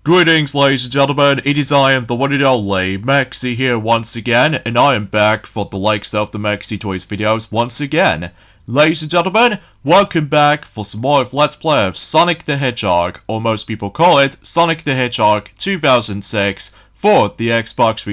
Greetings, ladies and gentlemen, it is I am the one and only Maxi here once again, and I am back for the likes of the Maxi Toys videos once again. Ladies and gentlemen, welcome back for some more of Let's Play of Sonic the Hedgehog, or most people call it Sonic the Hedgehog 2006, for the Xbox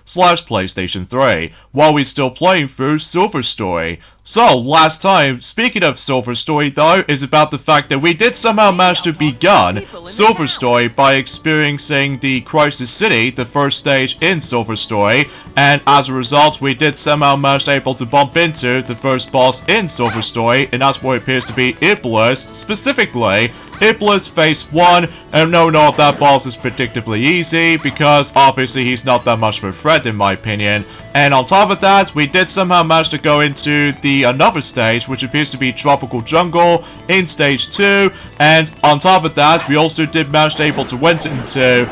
360/PlayStation 3, while we're still playing through Silver Story. So, last time, speaking of Silver Story though, is about the fact that we did somehow manage to begun Silver Story by experiencing the Crisis City, the first stage in Silver Story, and as a result we did somehow manage able to bump into the first boss in Silver Story, and that's what appears to be Iblis, specifically Iblis Phase 1, and no, that boss is predictably easy, because obviously he's not that much of a threat in my opinion. And on top of that, we did somehow manage to go into the another stage, which appears to be Tropical Jungle in Stage 2, and on top of that, we also did manage to able to went into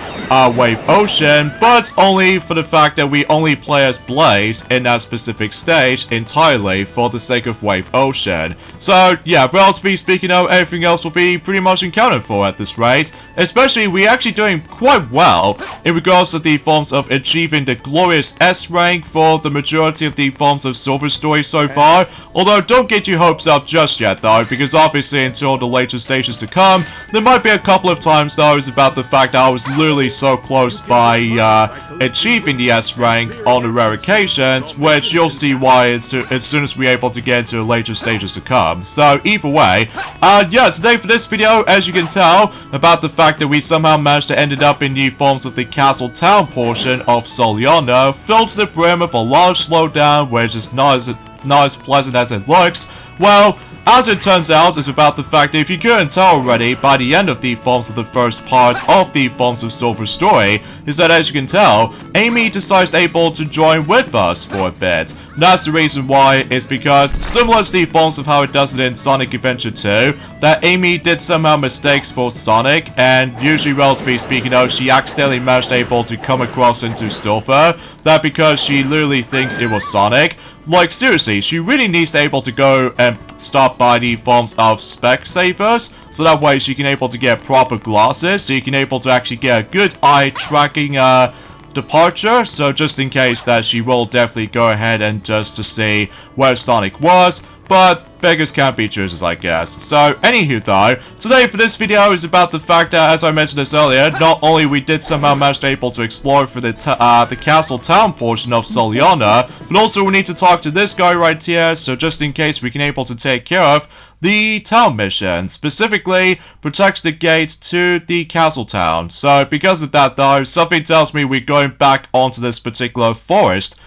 Wave Ocean, but only for the fact that we only play as Blaze in that specific stage entirely for the sake of Wave Ocean. So yeah, relatively speaking though, everything else will be pretty much accounted for at this rate, especially we're actually doing quite well in regards to the forms of achieving the glorious S rank for the majority of the forms of Silver Story so far, although don't get your hopes up just yet though, because obviously until the later stages to come, there might be a couple of times though it's about the fact that I was literally so close by achieving the S rank on the rare occasions, which you'll see why as soon as we're able to get into the later stages to come. So either way, yeah, today for this video, as you can tell, about the fact that we somehow managed to end up in the forms of the Castle Town portion of Soliana, filled to the brim with a large slowdown, which is not as pleasant as it looks. Well, as it turns out, it's about the fact that if you couldn't tell already, by the end of the forms of the first part of the forms of Silver Story, is that as you can tell, Amy decides able to join with us for a bit. And that's the reason why, is because, similar to the forms of how it does it in Sonic Adventure 2, that Amy did somehow mistakes for Sonic, and usually relatively speaking though, she accidentally managed able to come across into Silver, that because she literally thinks it was Sonic. Like seriously, she really needs to able to go and stop by the forms of Specsavers, so that way she can able to get proper glasses, so you can able to actually get a good eye tracking departure, so just in case that she will definitely go ahead and just to see where Sonic was, but beggars can't be choosers, I guess. So, anywho though, today for this video is about the fact that, as I mentioned this earlier, not only we did somehow manage to able to explore for the Castle Town portion of Soliana, but also we need to talk to this guy right here, so just in case we can able to take care of the town mission, specifically protect the gate to the Castle Town. So, because of that though, something tells me we're going back onto this particular forest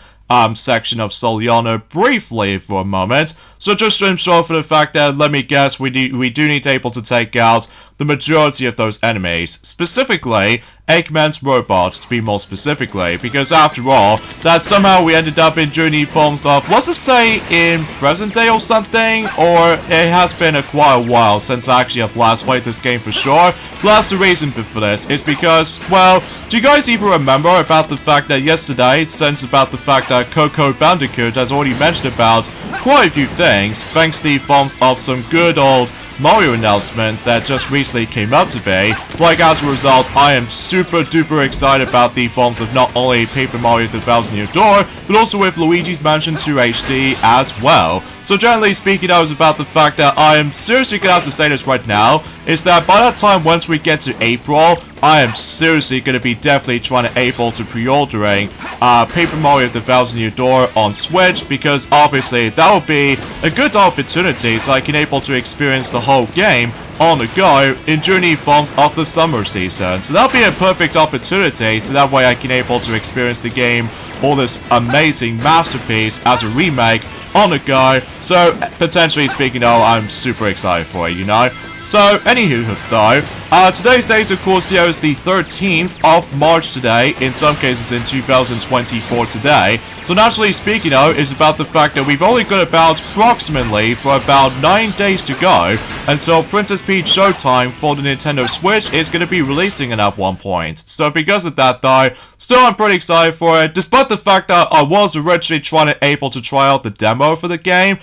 section of Soliana briefly for a moment, so just to ensure for the fact that, let me guess, we do need to able to take out the majority of those enemies, specifically Eggman's robots to be more specifically, because after all, that somehow we ended up in journey forms of, let's just say in present day or something, or it has been quite a while since I actually have last played this game for sure. But that's the reason for this, is because, well, do you guys even remember about the fact that yesterday, since about the fact that Coco Bandicoot has already mentioned about quite a few things, thanks to the forms of some good old Mario announcements that just recently came up to be. Like, as a result, I am super duper excited about the forms of not only Paper Mario The Thousand Year Door, but also with Luigi's Mansion 2 HD as well. So generally speaking, I was about the fact that I am seriously gonna have to say this right now, is that by that time, once we get to April, I am seriously going to be definitely trying to able to pre-ordering Paper Mario The Thousand Year Door on Switch, because obviously that will be a good opportunity so I can able to experience the whole game on the go in journey forms of the summer season. So that'll be a perfect opportunity, so that way I can able to experience the game, all this amazing masterpiece as a remake on the go. So potentially speaking though, I'm super excited for it, you know. So, anywho though, today's date of course here is the 13th of March today, in some cases in 2024 today. So naturally speaking though, it's about the fact that we've only got about approximately for about 9 days to go until Princess Peach Showtime for the Nintendo Switch is going to be releasing at one point. So because of that though, still I'm pretty excited for it, despite the fact that I was originally able to try out the demo for the game.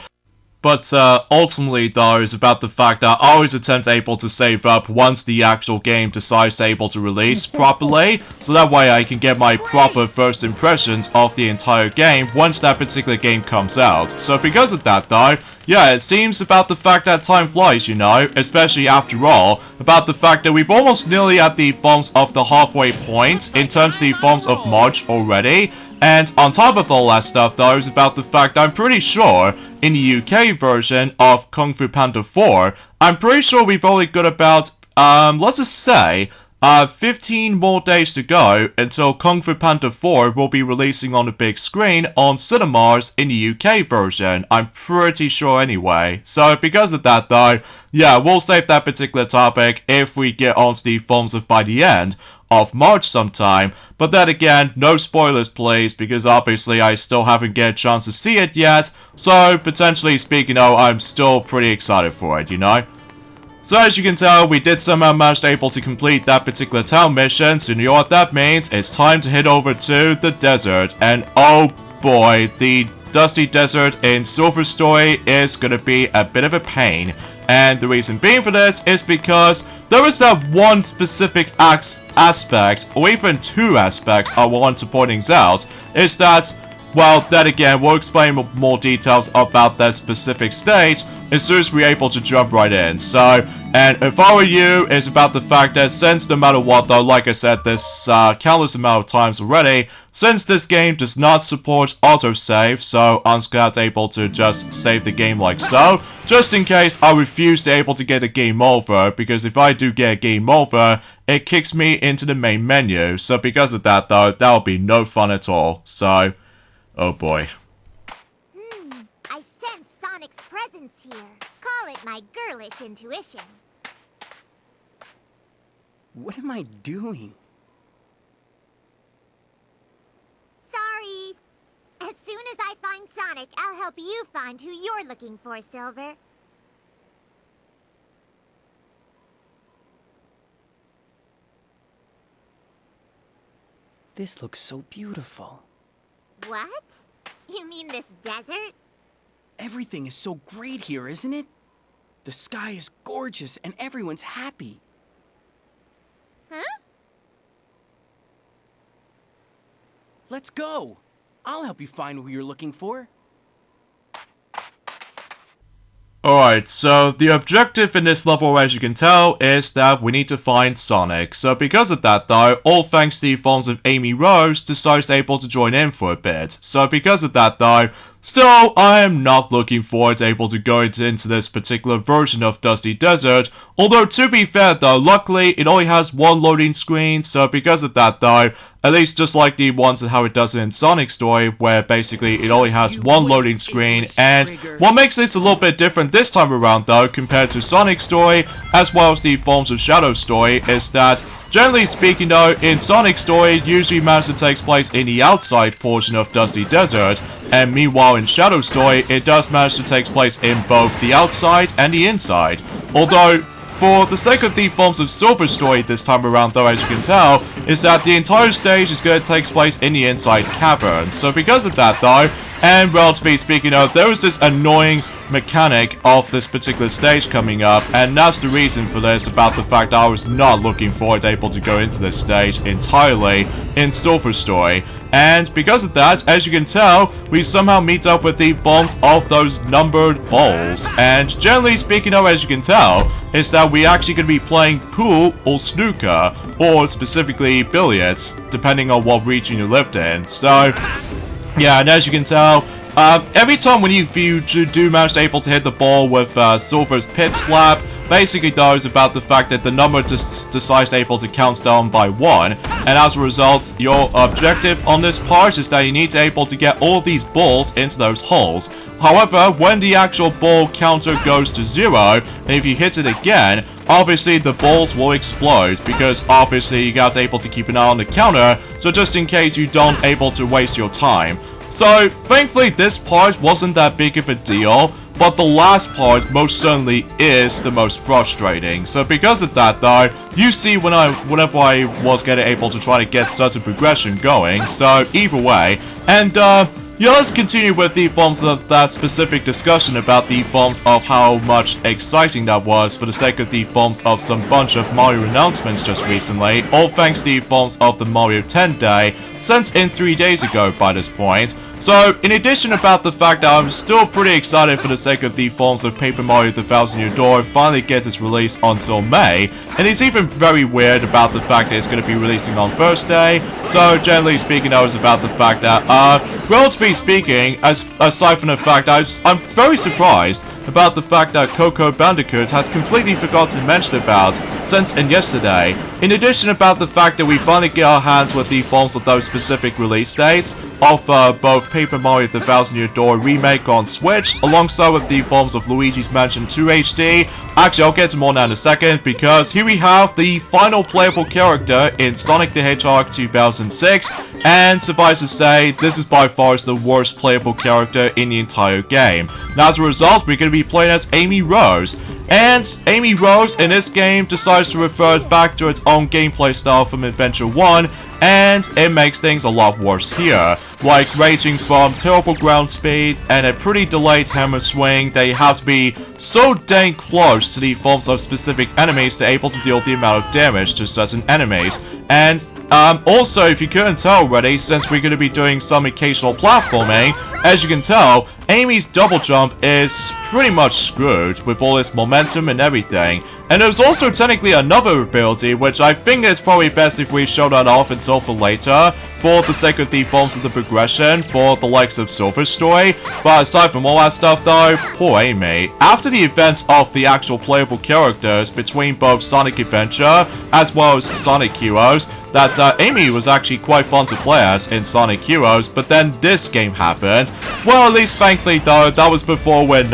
But ultimately, though, is about the fact that I always attempt able to save up once the actual game decides to able to release properly, so that way I can get my proper first impressions of the entire game once that particular game comes out. So because of that, though, yeah, it seems about the fact that time flies, you know, especially after all, about the fact that we've almost nearly at the forms of the halfway point in terms of the forms of March already. And on top of all that stuff, though, is about the fact I'm pretty sure in the UK version of Kung Fu Panda 4, I'm pretty sure we've only got about, let's just say, 15 more days to go until Kung Fu Panda 4 will be releasing on the big screen on cinemas in the UK version. I'm pretty sure anyway. So because of that, though, yeah, we'll save that particular topic if we get onto the forms of by the end of March sometime. But then again, no spoilers please, because obviously I still haven't get a chance to see it yet. So potentially speaking, I'm still pretty excited for it, you know? So as you can tell, we did somehow manage to able to complete that particular town mission, so you know what that means? It's time to head over to the desert, and oh boy, the dusty desert in Silver Story is gonna be a bit of a pain. And the reason being for this is because there is that one specific aspect, or even two aspects I want to point out, is that, well, then again, we'll explain more details about that specific stage as soon as we're able to jump right in. So, and if I were you, it's about the fact that since no matter what, though, like I said this countless amount of times already, since this game does not support autosave, so I'm just gonna be able to just save the game like so, just in case I refuse to able to get a game over, because if I do get a game over, it kicks me into the main menu. So because of that, though, that'll be no fun at all. So, oh boy. I sense Sonic's presence here. Call it my girlish intuition. What am I doing? Sorry. As soon as I find Sonic, I'll help you find who you're looking for, Silver. This looks so beautiful. What? You mean this desert? Everything is so great here, isn't it? The sky is gorgeous and everyone's happy. Huh? Let's go. I'll help you find who you're looking for. Alright, so the objective in this level, as you can tell, is that we need to find Sonic. So because of that, though, all thanks to the forms of Amy Rose, decides able to join in for a bit. So because of that, though, still, I am not looking forward to able to go into this particular version of Dusty Desert. Although, to be fair, though, luckily, it only has one loading screen. So because of that, though, at least just like the ones and how it does it in Sonic Story, where basically it only has one loading screen. And what makes this a little bit different this time around, though, compared to Sonic Story, as well as the forms of Shadow Story, is that, generally speaking, though, in Sonic Story, it usually mostly takes place in the outside portion of Dusty Desert, and meanwhile in Shadow Story, it does manage to take place in both the outside and the inside. Although, for the sake of the forms of Silver Story this time around, though, as you can tell, is that the entire stage is going to take place in the inside cavern. So because of that, though, and relatively speaking, there was this annoying mechanic of this particular stage coming up, and that's the reason for this, about the fact that I was not looking forward to able to go into this stage entirely in Silver Story. And because of that, as you can tell, we somehow meet up with the forms of those numbered balls. And generally speaking, as you can tell, is that we actually going to be playing pool or snooker, or specifically billiards, depending on what region you lived in. So, yeah, and as you can tell, every time when you do manage to able to hit the ball with Silver's pip slap, basically though is about the fact that the number just decides able to count down by 1, and as a result, your objective on this part is that you need to able to get all these balls into those holes. However, when the actual ball counter goes to 0, and if you hit it again, obviously the balls will explode, because obviously you got able to keep an eye on the counter, so just in case you don't able to waste your time. So, thankfully this part wasn't that big of a deal, but the last part most certainly is the most frustrating. So because of that, though, you see whenever I was getting able to try to get such a progression going, so either way. And yeah, let's continue with the forms of that specific discussion about the forms of how much exciting that was for the sake of the forms of some bunch of Mario announcements just recently, all thanks to the forms of the Mario 10 Day, sent in 3 days ago by this point. So, in addition about the fact that I'm still pretty excited for the sake of the forms of Paper Mario The Thousand Year Door finally gets its release until May, and it's even very weird about the fact that it's going to be releasing on Thursday. So, generally speaking, I was about the fact that, relatively speaking, aside from the fact I'm very surprised about the fact that Coco Bandicoot has completely forgotten to mention about since and yesterday. In addition about the fact that we finally get our hands with the forms of those specific release dates of both Paper Mario The Thousand Year Door remake on Switch, alongside with the forms of Luigi's Mansion 2 HD. Actually, I'll get to more now in a second, because here we have the final playable character in Sonic the Hedgehog 2006, and suffice to say, this is by far the worst playable character in the entire game. Now, as a result, we're going to be playing as Amy Rose, and Amy Rose in this game decides to revert back to its own gameplay style from Adventure 1, and it makes things a lot worse here, like ranging from terrible ground speed and a pretty delayed hammer swing that you have to be so dang close to the forms of specific enemies to able to deal the amount of damage to certain enemies. And also, if you couldn't tell already, since we're going to be doing some occasional platforming, as you can tell, Amy's double jump is pretty much screwed with all this momentum and everything. And there's also technically another ability, which I think is probably best if we show that off until for later, for the sake of the forms of the progression for the likes of Silver's story. But aside from all that stuff though, poor Amy. After the events of the actual playable characters between both Sonic Adventure as well as Sonic Heroes, that Amy was actually quite fun to play as in Sonic Heroes, but then this game happened. Well, at least thankfully though, that was before when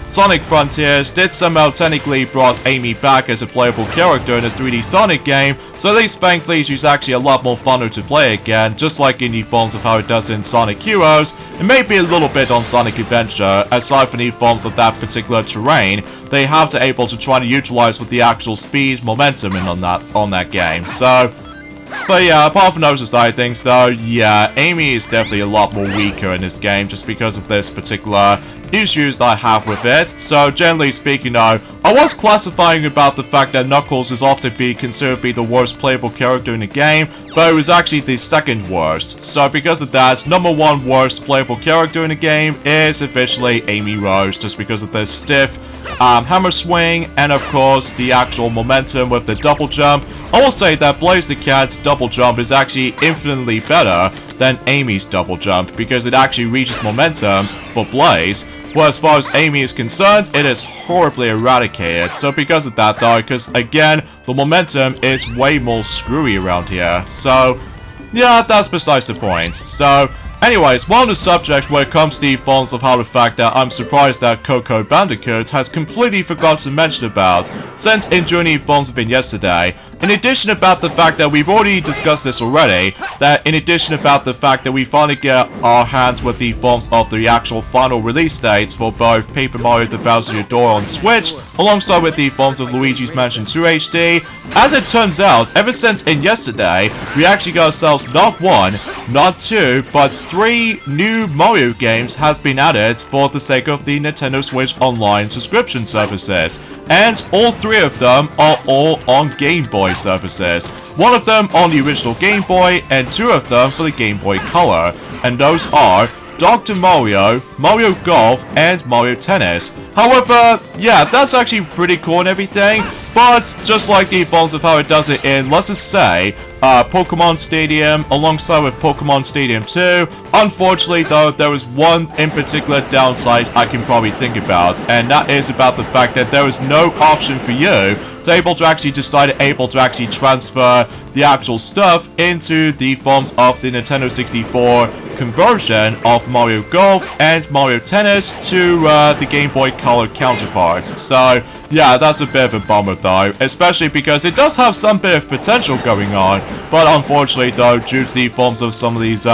Sonic Frontiers did somehow technically brought Amy back as a playable character in a 3D Sonic game, so at least thankfully she's actually a lot more funner to play again, just like in the forms of how it does in Sonic Heroes, and maybe a little bit on Sonic Adventure, aside from the forms of that particular terrain they have to able to try to utilize with the actual speed, momentum and on that game. So, but yeah, apart from those side things though, yeah, Amy is definitely a lot more weaker in this game just because of this particular issues that I have with it. So generally speaking though, I was classifying about the fact that Knuckles is often be considered to be the worst playable character in the game, but it was actually the second worst. So because of that, #1 worst playable character in the game is officially Amy Rose, just because of this stiff hammer swing and of course the actual momentum with the double jump. I will say that Blaze the Cat's double jump is actually infinitely better than Amy's double jump because it actually reaches momentum for Blaze. Well, as far as Amy is concerned, it is horribly eradicated. So because of that though, because again, the momentum is way more screwy around here. So, yeah, that's besides the point. So, anyways, while on the subject when it comes to the forms of how the fact that I'm surprised that Coco Bandicoot has completely forgotten to mention about, since in Journey forms have been yesterday, in addition about the fact that we've already discussed this already, that in addition about the fact that we finally get our hands with the forms of the actual final release dates for both Paper Mario The Thousand Year Door on Switch, alongside with the forms of Luigi's Mansion 2 HD, as it turns out, ever since in yesterday, we actually got ourselves not 1, not 2, but 3 new Mario games has been added for the sake of the Nintendo Switch Online subscription services. And all 3 of them are all on Game Boy services. 1 of them on the original Game Boy, and 2 of them for the Game Boy Color. And those are Dr. Mario, Mario Golf, and Mario Tennis. However, yeah, that's actually pretty cool and everything, but just like the forms of how it does it in, let's just say, Pokemon Stadium alongside with Pokemon Stadium 2, unfortunately though, there is one in particular downside I can probably think about, and that is about the fact that there is no option for you to able to actually transfer the actual stuff into the forms of the Nintendo 64 conversion of Mario Golf and Mario Tennis to the Game Boy Color counterparts. So yeah, that's a bit of a bummer though, especially because it does have some bit of potential going on, but unfortunately though, due to the forms of some of these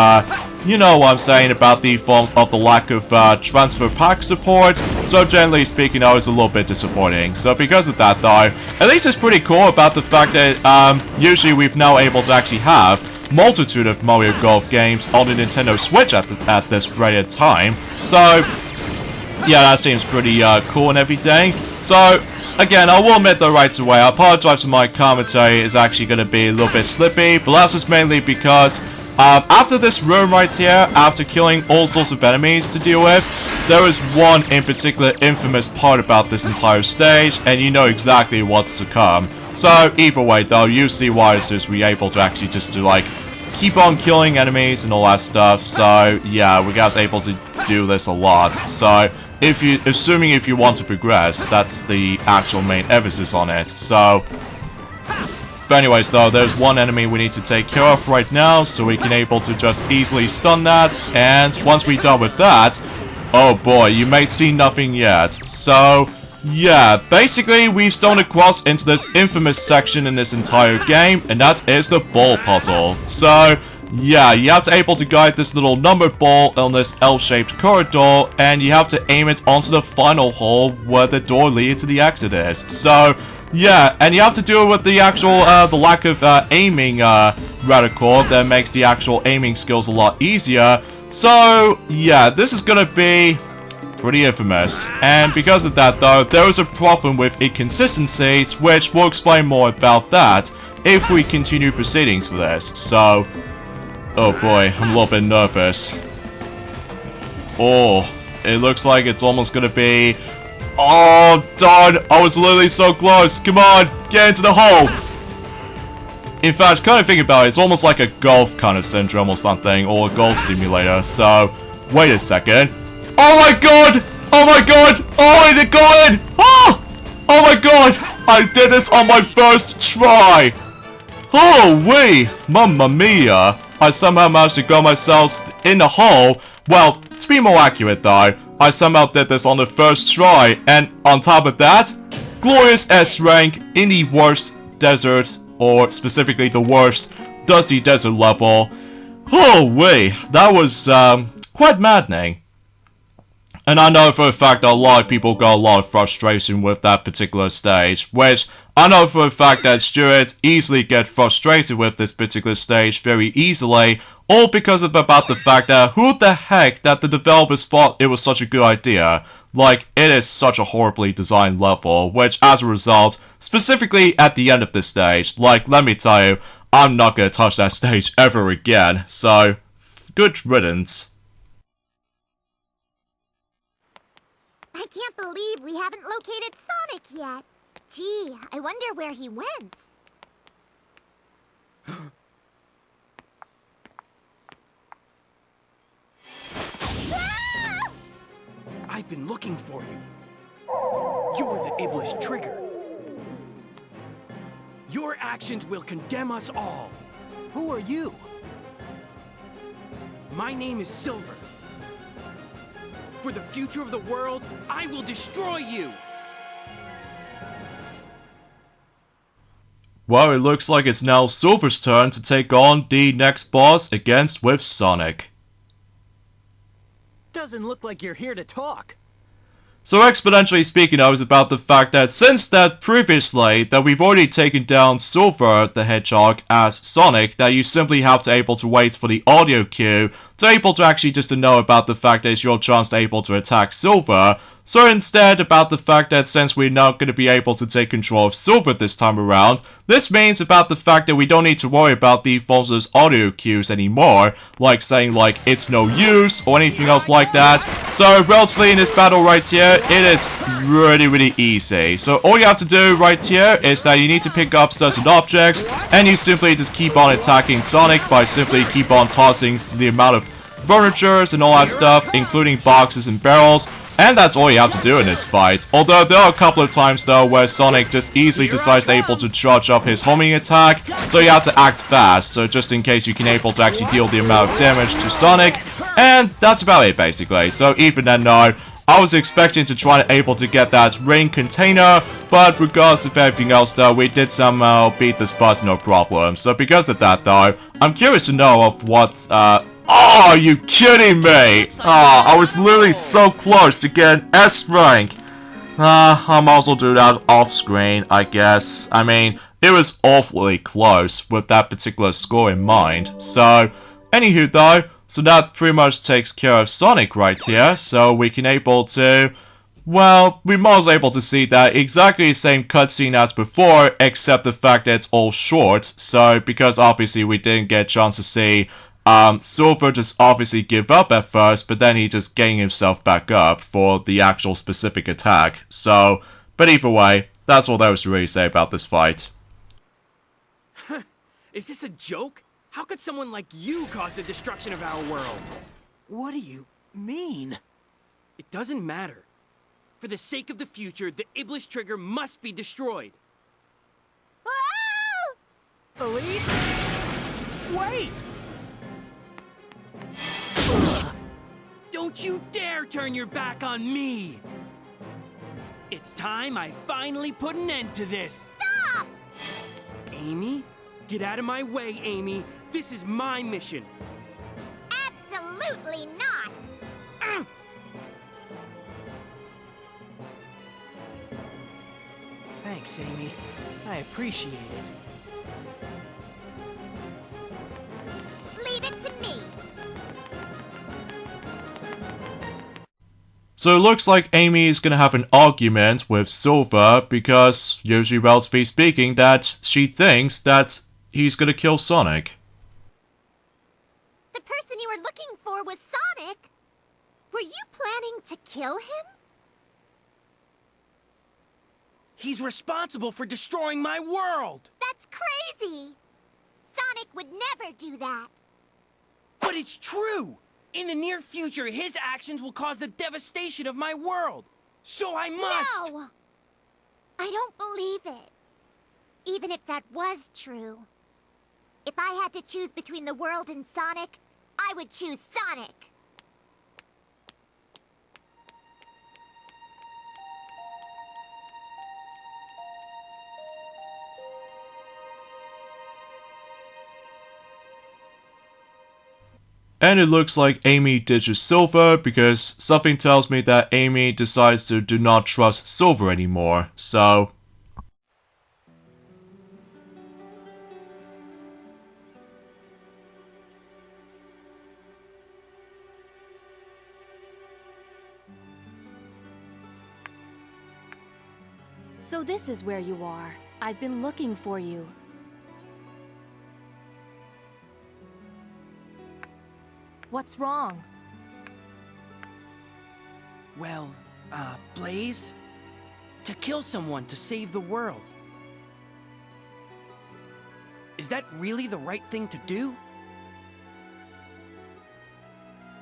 you know what I'm saying about the forms of the lack of transfer pack support, so generally speaking I was a little bit disappointing. So because of that though, at least it's pretty cool about the fact that usually we've now able to actually have multitude of Mario Golf games on the Nintendo Switch at this very time. So, yeah, that seems pretty cool and everything. So, again, I will admit though right away, I apologize for my commentary is actually going to be a little bit slippy, but that's just mainly because after this room right here, after killing all sorts of enemies to deal with, there is one in particular infamous part about this entire stage, and you know exactly what's to come. So, either way though, you see why it's just we're able to actually just to like keep on killing enemies and all that stuff. So, yeah, we got able to do this a lot. So, assuming if you want to progress, that's the actual main emphasis on it. So, but anyways though, there's one enemy we need to take care of right now, so we can able to just easily stun that, and once we're done with that, oh boy, you may see nothing yet. So, yeah, basically we've stumbled across into this infamous section in this entire game, and that is the ball puzzle. So, yeah, you have to able to guide this little numbered ball on this L-shaped corridor, and you have to aim it onto the final hole where the door leading to the exit is. So, yeah, and you have to do it with the actual, the lack of aiming reticle that makes the actual aiming skills a lot easier. So, yeah, this is gonna be pretty infamous. And because of that, though, there is a problem with inconsistencies, which we'll explain more about that if we continue proceedings with this. So, oh boy, I'm a little bit nervous. Oh, it looks like it's almost gonna be... Oh, darn, I was literally so close. Come on, get into the hole. In fact, kind of think about it, it's almost like a golf kind of syndrome or something, or a golf simulator. So, wait a second. Oh my god! Oh my god! Oh, it got in! Oh! Oh my god! I did this on my first try! Oh, wee! Mamma mia! I somehow managed to go myself in the hole. Well, to be more accurate though, I somehow did this on the first try, and on top of that, glorious S rank in the worst desert, or specifically the worst dusty desert level. Oh wait, that was quite maddening. And I know for a fact that a lot of people got a lot of frustration with that particular stage, which I know for a fact that Stuart easily get frustrated with this particular stage very easily, all because of about the fact that who the heck that the developers thought it was such a good idea. Like, it is such a horribly designed level, which as a result, specifically at the end of this stage, like, let me tell you, I'm not gonna touch that stage ever again, so, good riddance. I can't believe we haven't located Sonic yet. Gee, I wonder where he went. I've been looking for you. You're the Iblis trigger. Your actions will condemn us all. Who are you? My name is Silver. For the future of the world, I will destroy you! Well, it looks like it's now Silver's turn to take on the next boss against with Sonic. Doesn't look like you're here to talk. So exponentially speaking, I was about the fact that since that previously that we've already taken down Silver the Hedgehog as Sonic, that you simply have to able to wait for the audio cue to able to actually just to know about the fact that it's your chance to able to attack Silver. So instead about the fact that since we're not going to be able to take control of Silver this time around, this means about the fact that we don't need to worry about the Fonz's audio cues anymore, like saying like it's no use or anything else like that. So relatively in this battle right here, it is really easy. So all you have to do right here is that you need to pick up certain objects, and you simply just keep on attacking Sonic by simply keep on tossing the amount of furnitures and all that stuff, including boxes and barrels. And that's all you have to do in this fight. Although there are a couple of times though where Sonic just easily decides to able to charge up his homing attack, so you have to act fast, so just in case you can able to actually deal the amount of damage to Sonic. And that's about it basically. So even then no, I was expecting to try to able to get that rain container, but regardless of everything else though, we did somehow beat this boss no problem. So because of that though, I'm curious to know of what oh, are you kidding me? Oh, I was literally so close to get an S rank. I'm also do that off screen, I guess. I mean, it was awfully close with that particular score in mind. So, anywho though, so that pretty much takes care of Sonic right here, so we can able to, well, we was able to see that exactly the same cutscene as before, except the fact that it's all short, so because obviously we didn't get a chance to see Silver just obviously give up at first, but then he just gained himself back up for the actual specific attack, so, but either way, that's all there was to really say about this fight. Is this a joke? How could someone like you cause the destruction of our world? What do you mean? It doesn't matter. For the sake of the future, the Iblis trigger must be destroyed. Whoa! Elise? Wait! Don't you dare turn your back on me! It's time I finally put an end to this! Stop! Amy? Get out of my way, Amy. This is my mission. Absolutely not! Thanks, Amy. I appreciate it. Leave it to me! So it looks like Amy is gonna have an argument with Silver because, usually relatively speaking, that she thinks that he's gonna kill Sonic. The person you were looking for was Sonic! Were you planning to kill him? He's responsible for destroying my world! That's crazy! Sonic would never do that! But it's true! In the near future, his actions will cause the devastation of my world! So I must! No! I don't believe it. Even if that was true. If I had to choose between the world and Sonic, I would choose Sonic! And it looks like Amy ditches Silver because something tells me that Amy decides to do not trust Silver anymore, so... So this is where you are. I've been looking for you. What's wrong? Well, Blaze? To kill someone to save the world. Is that really the right thing to do?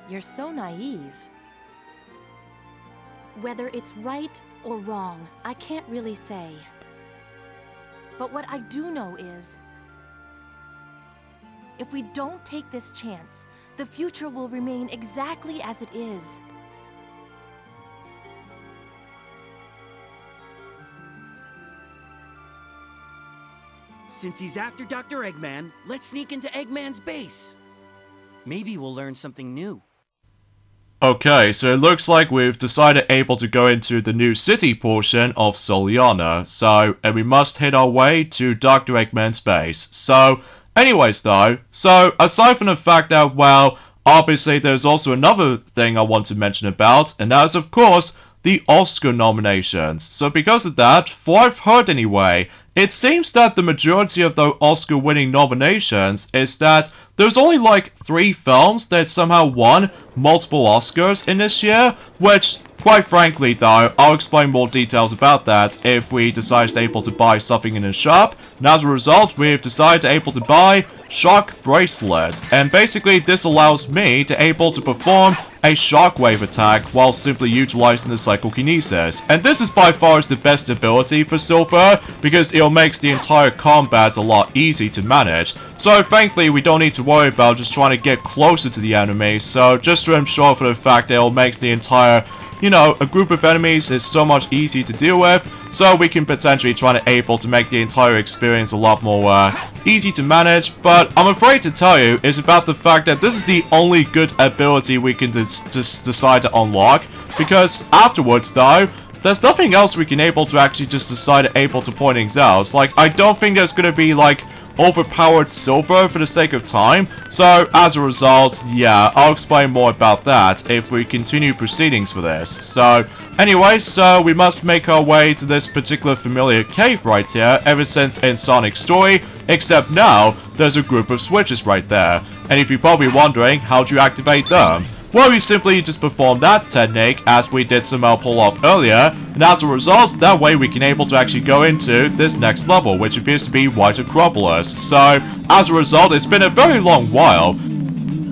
You're so naive. Whether it's right or wrong, I can't really say. But what I do know is, if we don't take this chance, the future will remain exactly as it is. Since he's after Dr. Eggman, let's sneak into Eggman's base. Maybe we'll learn something new. Okay, so it looks like we've decided able to go into the new city portion of Soliana, so, and we must hit our way to Dr. Eggman's base. So, anyways though, so aside from the fact that, well, obviously there's also another thing I want to mention about, and that is of course, the Oscar nominations. So because of that, for what I've heard anyway, it seems that the majority of the Oscar-winning nominations is that there's only like 3 films that somehow won multiple Oscars in this year, which, quite frankly though, I'll explain more details about that if we decide to able to buy something in a shop, and as a result, we've decided to able to buy Shock Bracelet, and basically this allows me to able to perform a shockwave attack while simply utilizing the psychokinesis. And this is by far the best ability for Silver, because it makes the entire combat a lot easy to manage. So thankfully we don't need to worry about just trying to get closer to the enemies, so just to ensure for the fact that it makes the entire, you know, a group of enemies is so much easier to deal with, so we can potentially try to able to make the entire experience a lot more easy to manage. But I'm afraid to tell you is about the fact that this is the only good ability we can just decide to unlock, because afterwards though, there's nothing else we can able to actually just decide able to point things out. Like, I don't think there's gonna be, like, overpowered silver for the sake of time. So, as a result, yeah, I'll explain more about that if we continue proceedings for this. So, anyway, so we must make our way to this particular familiar cave right here, ever since in Sonic's story, except now, there's a group of switches right there. And if you're probably wondering, how do you activate them? Well, we simply just perform that technique as we did some pull-off earlier, and as a result, that way we can able to actually go into this next level, which appears to be White Acropolis. So, as a result, it's been a very long while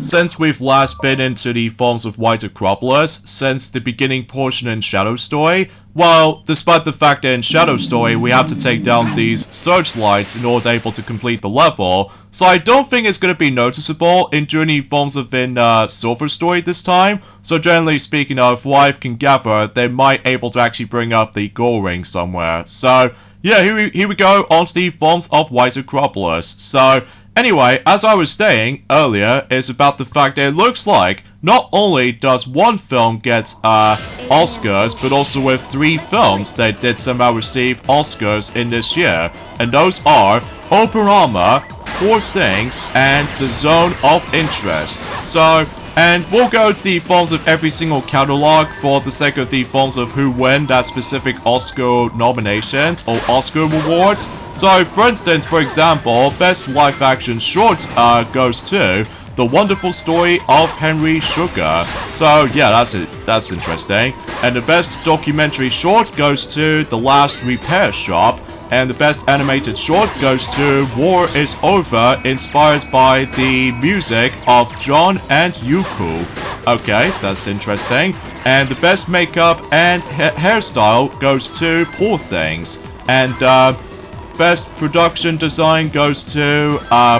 since we've last been into the forms of White Acropolis, since the beginning portion in Shadow Story. Well, despite the fact that in Shadow Story we have to take down these searchlights in order able to complete the level, so I don't think it's going to be noticeable in Journey forms of in Silver Story this time. So generally speaking, if Wife can gather, they might able to actually bring up the gold ring somewhere. So yeah, here we go onto the forms of White Acropolis. So anyway, as I was saying earlier, is about the fact that it looks like not only does one film get Oscars, but also with 3 films that did somehow receive Oscars in this year. And those are Operama, Poor Things, and The Zone of Interest. So, and we'll go to the forms of every single catalog for the sake of the forms of who win that specific Oscar nominations or Oscar awards. So, for instance, for example, Best Live Action Short goes to The Wonderful Story of Henry Sugar. So, yeah, that's interesting. And the Best Documentary Short goes to The Last Repair Shop. And the Best Animated Short goes to War Is Over, inspired by the music of John and Yuku. Okay, that's interesting. And the Best Makeup and Hairstyle goes to Poor Things. And Best Production Design goes to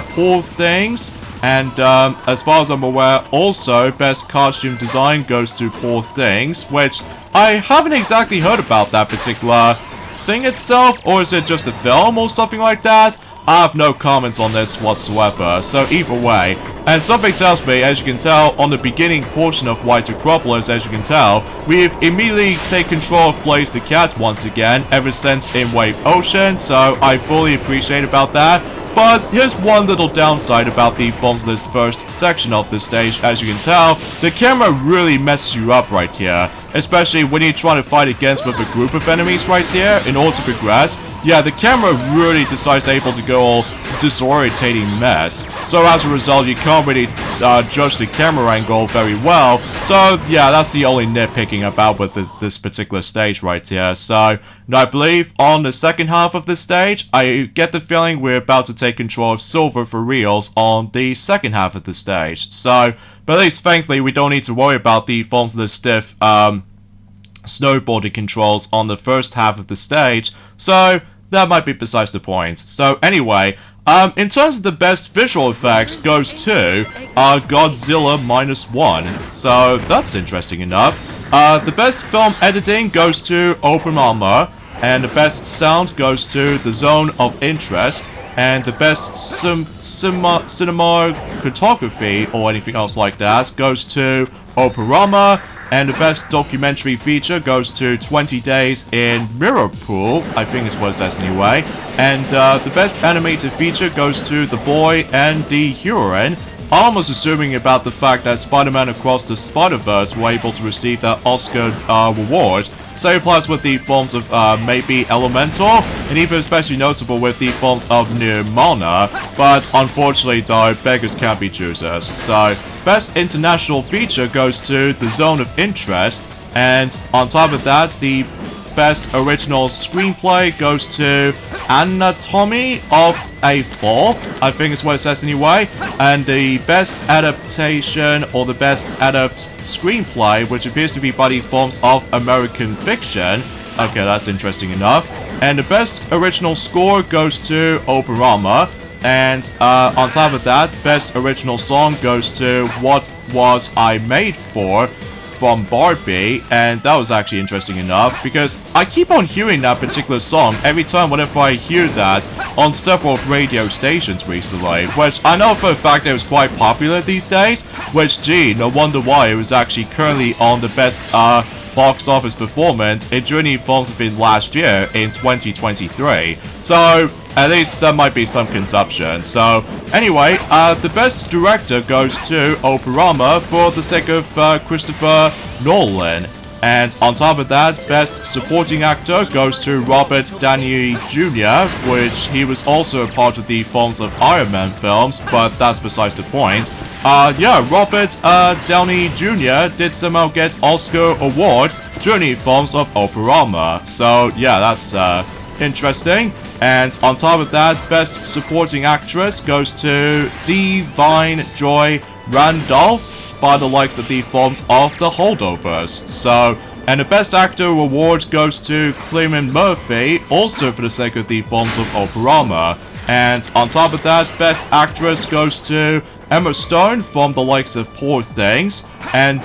Poor Things. And as far as I'm aware, also Best Costume Design goes to Poor Things, which I haven't exactly heard about that particular thing itself, or is it just a film or something like that? I have no comments on this whatsoever, so either way. And something tells me, as you can tell, on the beginning portion of White Acropolis, as you can tell, we've immediately taken control of Blaze the Cat once again, ever since in Wave Ocean, so I fully appreciate about that. But here's one little downside about the forms of this first section of this stage. As you can tell, the camera really messes you up right here, especially when you're trying to fight against with a group of enemies right here in order to progress. Yeah, the camera really decides to able to go all disorientating mess. So as a result, you can't really judge the camera angle very well. So yeah, that's the only nitpicking about with this particular stage right here. So I believe on the second half of this stage, I get the feeling we're about to take control of Silver for reals on the second half of the stage. So, but at least thankfully we don't need to worry about the forms of the stiff snowboarding controls on the first half of the stage. So that might be besides the point. So anyway, in terms of the best visual effects goes to Godzilla -1. So that's interesting enough. The best film editing goes to Oppenheimer. And the best sound goes to The Zone of Interest. And the best cinematography or anything else like that goes to Operama. And the best documentary feature goes to 20 Days in Mirrorpool, I think is what it says anyway. And the best animated feature goes to The Boy and the Heroine. Almost assuming about the fact that Spider-Man Across the Spider-Verse were able to receive that Oscar reward. Same applies with the forms of maybe Elemental, and even especially noticeable with the forms of Nirvana. But unfortunately though, beggars can't be choosers. So, best international feature goes to The Zone of Interest, and on top of that, the best original screenplay goes to Anatomy of a Fall, I think is what it says anyway. And the best adaptation or the best adapt screenplay, which appears to be by the forms of American Fiction. Okay, that's interesting enough. And the best original score goes to Operama. And on top of that, best original song goes to What Was I Made For? From Barbie, and that was actually interesting enough because I keep on hearing that particular song every time whenever I hear that on several radio stations recently, which I know for a fact that it was quite popular these days, which gee, no wonder why it was actually currently on the best box office performance in Journey films have been last year in 2023. So at least there might be some consumption. So anyway, the best director goes to Operama for the sake of Christopher Nolan. And on top of that, Best Supporting Actor goes to Robert Downey Jr., which he was also a part of the films of Iron Man films, but that's besides the point. Yeah, Robert Downey Jr. did somehow get Oscar award during the films of Operama. So yeah, that's interesting. And on top of that, Best Supporting Actress goes to Divine Joy Randolph by the likes of the films of The Holdovers. So, and the Best Actor award goes to Cillian Murphy, also for the sake of the films of Operama. And on top of that, Best Actress goes to Emma Stone from the likes of Poor Things. And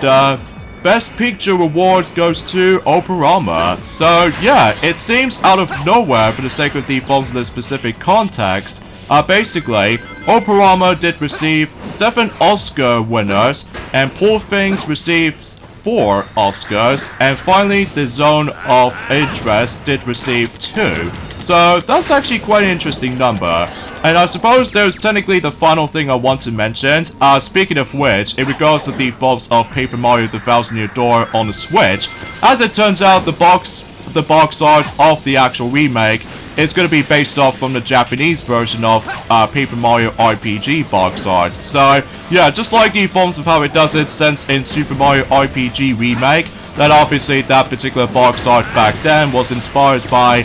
Best Picture award goes to Operama. So yeah, it seems out of nowhere for the sake of the films in this specific context. Basically, Operama did receive 7 Oscar winners, and Poor Things received 4 Oscars, and finally The Zone of Interest did receive 2. So that's actually quite an interesting number. And I suppose there's technically the final thing I want to mention. Speaking of which, in regards to the films of Paper Mario The Thousand Year Door on the Switch, as it turns out, the box art of the actual remake is going to be based off from the Japanese version of Paper Mario RPG box art. So yeah, just like the forms of how it does it since in Super Mario RPG Remake, that obviously that particular box art back then was inspired by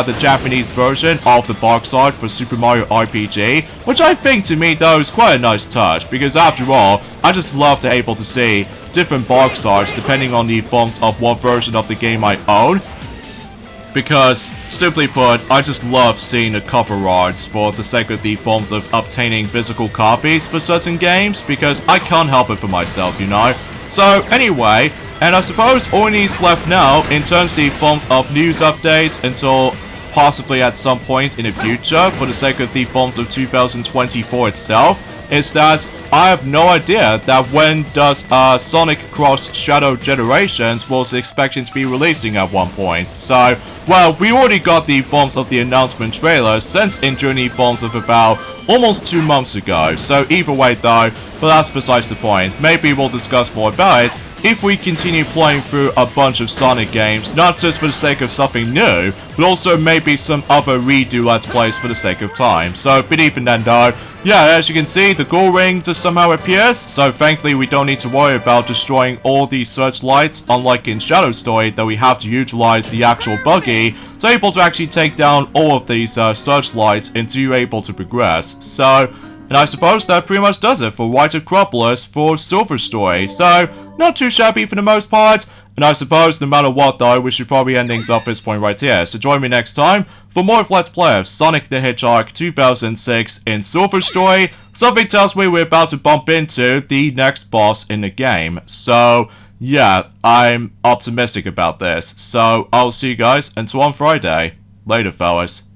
the Japanese version of the box art for Super Mario RPG, which I think to me though is quite a nice touch, because after all, I just love to be able to see different box arts depending on the forms of what version of the game I own. Because, simply put, I just love seeing the cover arts for the sake of the forms of obtaining physical copies for certain games, because I can't help it for myself, you know? So, anyway, and I suppose all needs left now in terms of the forms of news updates until possibly at some point in the future for the sake of the forms of 2024 itself, is that I have no idea that when does Sonic Cross Shadow Generations was expecting to be releasing at one point. So, well, we already got the forms of the announcement trailer since in Journey forms of about almost 2 months ago. So either way though, but that's besides the point. Maybe we'll discuss more about it if we continue playing through a bunch of Sonic games, not just for the sake of something new, but also maybe some other redo Let's Plays for the sake of time. So, but even then though, yeah, as you can see, the gold ring just somehow appears, so thankfully we don't need to worry about destroying all these searchlights, unlike in Shadow Story, that we have to utilize the actual buggy to able to actually take down all of these searchlights and to able to progress. So, and I suppose that pretty much does it for White Acropolis for Silver Story. So, not too shabby for the most part. And I suppose no matter what though, we should probably end things off this point right here. So join me next time for more of Let's Play of Sonic the Hedgehog 2006 in Silver Story. Something tells me we're about to bump into the next boss in the game. So, yeah, I'm optimistic about this. So, I'll see you guys until on Friday. Later, fellas.